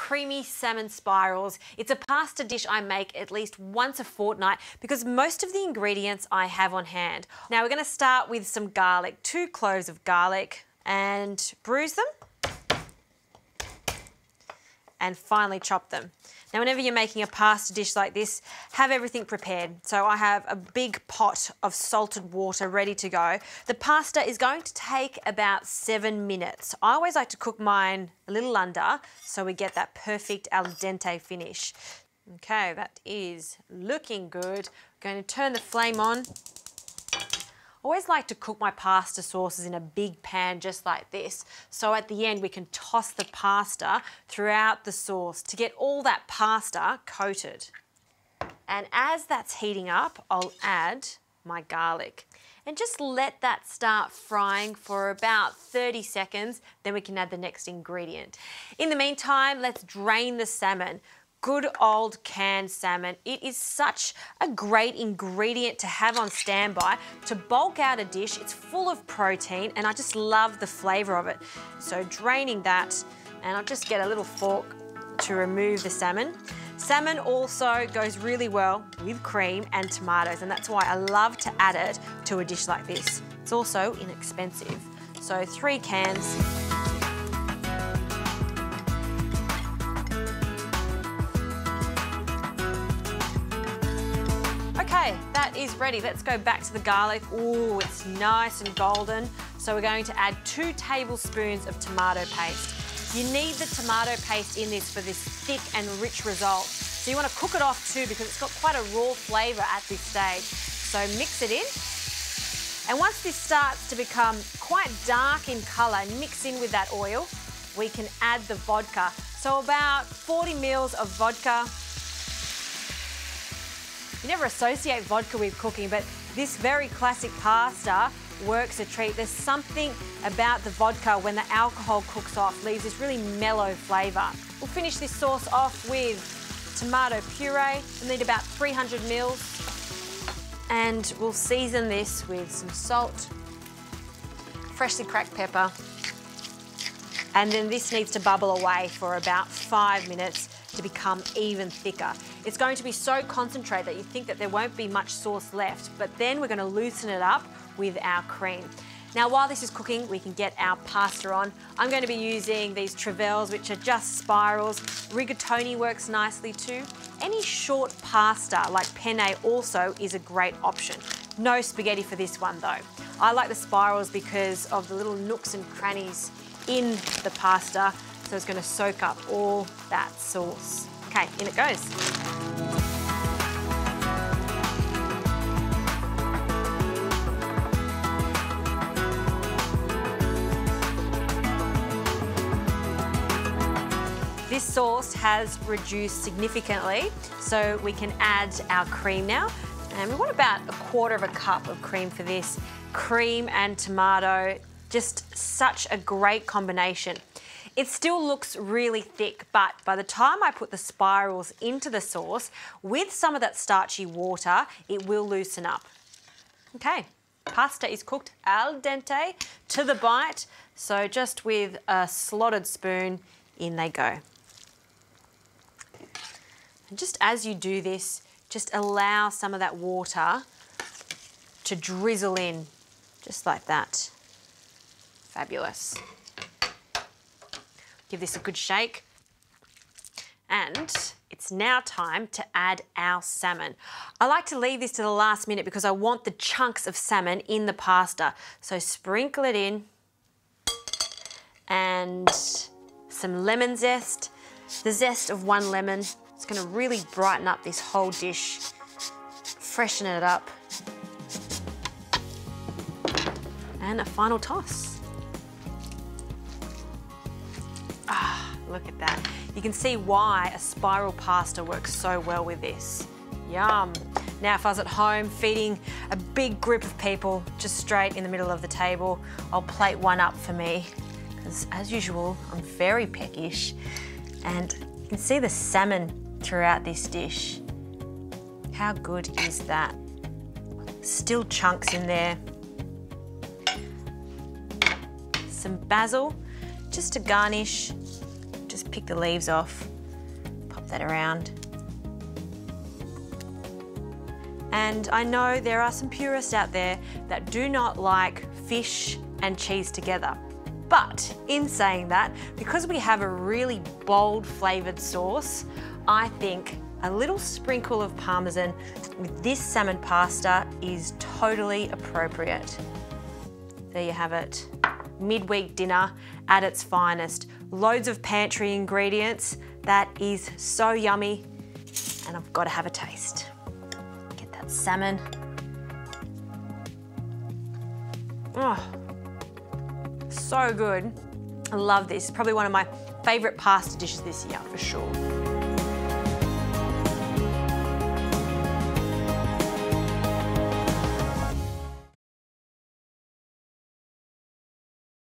Creamy Salmon Spirals. It's a pasta dish I make at least once a fortnight because most of the ingredients I have on hand. Now we're going to start with some garlic, 2 cloves of garlic, and bruise them and finely chop them. Now whenever you're making a pasta dish like this, have everything prepared. So I have a big pot of salted water ready to go. The pasta is going to take about 7 minutes. I always like to cook mine a little under so we get that perfect al dente finish. Okay, that is looking good. I'm going to turn the flame on. I always like to cook my pasta sauces in a big pan just like this. So at the end we can toss the pasta throughout the sauce to get all that pasta coated. And as that's heating up, I'll add my garlic. And just let that start frying for about 30 seconds, then we can add the next ingredient. In the meantime, let's drain the salmon. Good old canned salmon. It is such a great ingredient to have on standby to bulk out a dish. It's full of protein and I just love the flavour of it. So draining that, and I'll just get a little fork to remove the salmon. Salmon also goes really well with cream and tomatoes, and that's why I love to add it to a dish like this. It's also inexpensive. So 3 cans. Okay, that is ready. Let's go back to the garlic. Ooh, it's nice and golden. So we're going to add 2 tablespoons of tomato paste. You need the tomato paste in this for this thick and rich result. So you want to cook it off too because it's got quite a raw flavour at this stage. So mix it in. And once this starts to become quite dark in colour and mix in with that oil, we can add the vodka. So about 40 mils of vodka. You never associate vodka with cooking, but this very classic pasta works a treat. There's something about the vodka when the alcohol cooks off, leaves this really mellow flavour. We'll finish this sauce off with tomato puree. We'll need about 300 mils. And we'll season this with some salt, freshly cracked pepper. And then this needs to bubble away for about 5 minutes to become even thicker. It's going to be so concentrated that you think that there won't be much sauce left, but then we're going to loosen it up with our cream. Now while this is cooking, we can get our pasta on. I'm going to be using these trivelles, which are just spirals. Rigatoni works nicely too. Any short pasta like penne also is a great option. No spaghetti for this one though. I like the spirals because of the little nooks and crannies in the pasta, so it's going to soak up all that sauce. Okay, in it goes. This sauce has reduced significantly, so we can add our cream now. And we want about 1/4 cup of cream for this. Cream and tomato, just such a great combination. It still looks really thick, but by the time I put the spirals into the sauce, with some of that starchy water, it will loosen up. Okay, pasta is cooked al dente to the bite, so just with a slotted spoon, in they go. And just as you do this, just allow some of that water to drizzle in, just like that. Fabulous. Give this a good shake. And it's now time to add our salmon. I like to leave this to the last minute because I want the chunks of salmon in the pasta. So sprinkle it in and some lemon zest. The zest of 1 lemon. It's going to really brighten up this whole dish, freshen it up. And a final toss. Ah, look at that. You can see why a spiral pasta works so well with this. Yum. Now if I was at home feeding a big group of people just straight in the middle of the table, I'll plate one up for me because as usual, I'm very peckish. And you can see the salmon throughout this dish. How good is that? Still chunks in there. Some basil, just to garnish. Just pick the leaves off. Flip that around. And I know there are some purists out there that do not like fish and cheese together. But in saying that, because we have a really bold flavoured sauce, I think a little sprinkle of Parmesan with this salmon pasta is totally appropriate. There you have it. Midweek dinner at its finest. Loads of pantry ingredients. That is so yummy, and I've got to have a taste. Get that salmon. Oh, so good. I love this. Probably one of my favourite pasta dishes this year for sure.